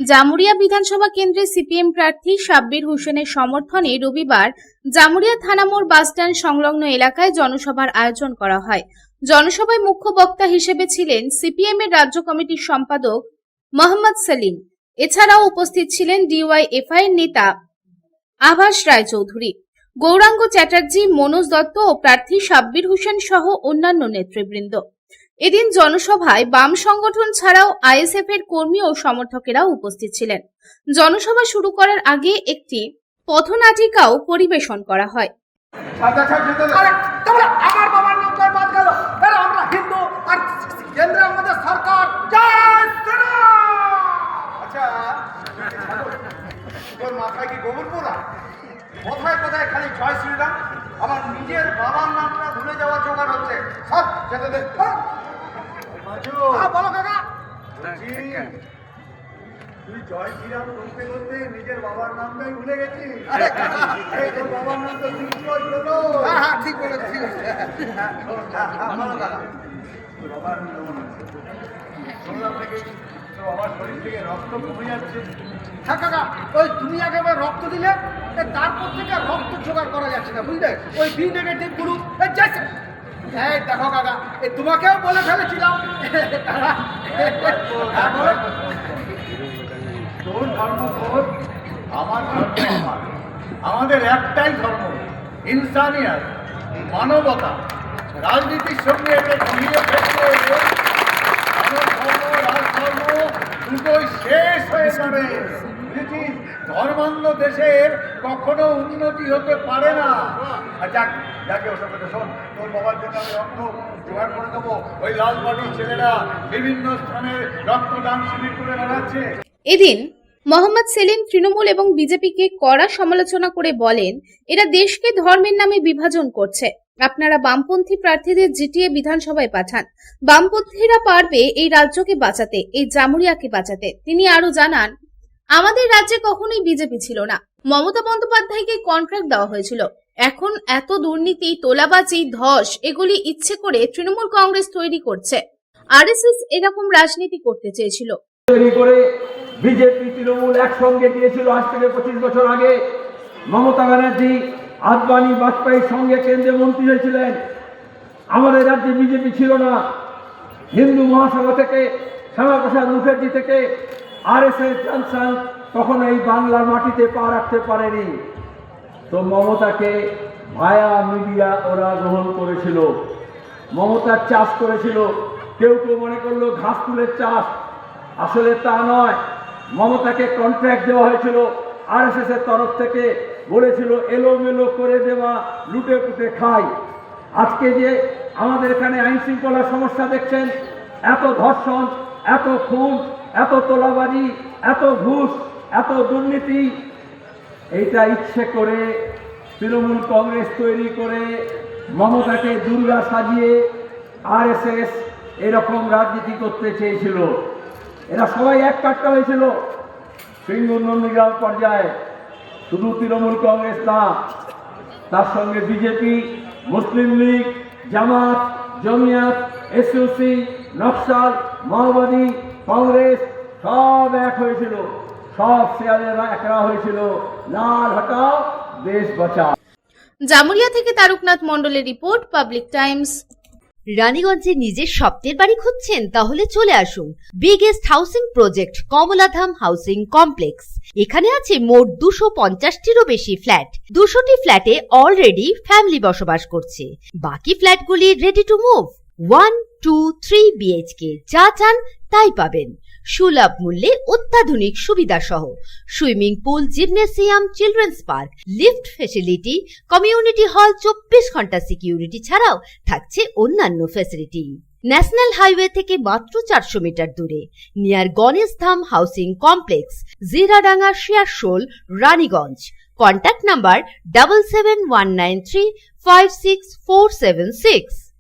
জামুরিয়া বিধানসভা কেন্দ্রে সিপিএম প্রার্থী সাব্বির হোসেনের সমর্থনে রবিবার জামুরিয়া থানা মোড় বাসস্ট্যান্ড সংলগ্ন এলাকায় জনসভার আয়োজন করা হয়। জনসভায় মুখ্য বক্তা হিসেবে ছিলেন সিপিএম এর রাজ্য কমিটির সম্পাদক মোহাম্মদ সেলিম। এছাড়াও উপস্থিত ছিলেন ডিওয়াইএফআই এর নেতা আভাস রায়চৌধুরী, গৌরাঙ্গ চ্যাটার্জি, মনোজ দত্ত ও প্রার্থী সাব্বির হোসেন সহ অন্যান্য নেতৃবৃন্দ। এদিন জনসভায় বাম সংগঠন ছাড়াও আইএসএফ এর কর্মী ও সমর্থকেরাও উপস্থিত ছিলেন। জনসভা শুরু করার আগে একটি পথনাটিকাও পরিবেশন করা হয়। আমার বাবার নাম করে বাদ গেল, আমরা হিন্দু আর কেন্দ্রে আমাদের সরকার। জয় শ্রীরাম। আচ্ছা, তোর মাথায় কি গোবর পোড়া? কোথায় কোথায় খালি জয় শ্রীরাম, আমার নিজের বাবার নামটা ভুলে যাওয়া জোগাড় হচ্ছে। সব যেতে দে। বলো কাকা। তুই জয় শ্রীরাম করতে করতে নিজের বাবার নামটাই ভুলে গেছিস। তোর বাবার নাম তো ঠিক বলতো। হ্যাঁ, ঠিক বলেছি, ঠিক আছে। বলো কাকা। তোর বাবার শুনলাম নাকি তোর বাবার শরীর থেকে রক্ত কমে যাচ্ছে। হ্যাঁ কাকা, ওই তুমি একেবারে রক্ত দিলে তারপর থেকে রক্ত জোগাড় করা যাচ্ছে না, বুঝলে? ওই বি নেগেটিভ গ্রুপ যাচ্ছে। এই দেখো কাকা, তোমাকেও বলে ফেলেছিলাম। তোর ধর্ম তোর, আমার ধর্ম আমার। আমাদের একটাই ধর্ম, ইনসানিয়াত, মানবতা। রাজনীতির সঙ্গে এটা ঘুরিয়ে ফেলতে রাজধর্ম দুটোই শেষ হয়ে যাবে। ধর্মান্ধ দেশের কখনো উন্নতি হতে পারে না। যাকে ওসব কথা শোন, তোর বাবার জন্য আমি রক্ত জোগাড় করে দেবো। ওই লাল মাটির ছেলেরা বিভিন্ন স্থানে রক্তদান শিবির করে বেড়াচ্ছে। এদিন মোহাম্মদ সেলিম তৃণমূল এবং বিজেপিকে কড়া সমালোচনা করে বলেন, এরা দেশকে ধর্মের নামে বিভাজন করছে। আপনারা বামপন্থী প্রার্থীদের জিটিয়ে বিধানসভায় পাঠান। বামপন্থীরা পারবে এই রাজ্যকে বাঁচাতে, এই জামুরিয়াকে বাঁচাতে। তিনি আরো জানান, আমাদের রাজ্যে কখনোই বিজেপি ছিল না। মমতা বন্দ্যোপাধ্যায়কে কন্ট্রাক্ট দেওয়া হয়েছিল। এখন এত দুর্নীতি, তোলাবাজি, ধস এগুলি ইচ্ছে করে তৃণমূল কংগ্রেস তৈরি করছে। আরএসএস এরকম রাজনীতি করতে চেয়েছিল। তৈরি করে বিজেপি তৃণমূল একসঙ্গে গিয়েছিল আজ থেকে 25 বছর আগে। মমতা ব্যানার্জি আদবানি বাজপেয়ীর সঙ্গে কেন্দ্রীয় মন্ত্রী হয়েছিলেন। আমাদের রাজ্যে বিজেপি ছিল না। হিন্দু মহাসভা থেকে, শ্যামাপ্রসাদ মুখার্জি থেকে আরএসএস জনসন তখন এই বাংলার মাটিতে পা রাখতে পারেনি। তো মমতাকে ভায়া মিডিয়া ওরা গ্রহণ করেছিল, মমতার চাষ করেছিল। কেউ কেউ মনে করলো ঘাস ফুলের চাষ, আসলে তা নয়। মমতাকে কন্ট্রাক্ট দেওয়া হয়েছিল আরএসএস এর তরফ থেকে, বলেছিল এলোমেলো করে দেওয়া, লুটে পুটে খাই। আজকে যে আমাদের এখানে আইন শৃঙ্খলার সমস্যা দেখছেন, এত ধর্ষণ, এত খুন, এত তোলাবাজি, এত ঘুষ, এত দুর্নীতি, এইটা ইচ্ছে করে তৃণমূল কংগ্রেস তৈরি করে মমতাকে দুর্গা সাজিয়ে আরএসএস এরকম রাজনীতি করতে চেয়েছিল। এরা সবাই এক কাট্টা হয়েছিল সিঙ্গুর নন্দীগ্রাম পর্যায়ে। শুধু তৃণমূল কংগ্রেস না, তার সঙ্গে বিজেপি, মুসলিম লীগ, জামাত, জমিয়াত, এসইউসি, নকশাল, মাওবাদী, কংগ্রেস সব এক হয়েছিল। সব শেয়ারেরা একরা হয়েছিল, লাল হটাও দেশ বাঁচাও। জামুরিয়া থেকে তারকনাথ মণ্ডলের রিপোর্ট, পাবলিক টাইমস। রানীগঞ্জে নিজের স্বপ্নের বাড়ি খুঁজছেন? তাহলে চলে আসুন biggest housing project Kamaladham housing complex. এখানে আছে মোট 250টিরও বেশি ফ্ল্যাট। 200টি ফ্ল্যাটে অলরেডি ফ্যামিলি বসবাস করছে। বাকি ফ্ল্যাটগুলি রেডি টু মুভ। 1, 2, 3 বিএইচকে যা চান তাই পাবেন। সুলভ মূল্যে অত্যাধুনিক সুবিধা সহ swimming pool, gymnasium, children's park, lift facility, community hall, 24 ঘন্টা সিকিউরিটি ছাড়াও থাকছে অন্যান্য ফেসিলিটি। ন্যাশনাল হাইওয়ে থেকে মাত্র 400 মিটার দূরে, near Ganesh Dham housing complex, Jiradanga, Searsole, Raniganj. Contact number 7719356476।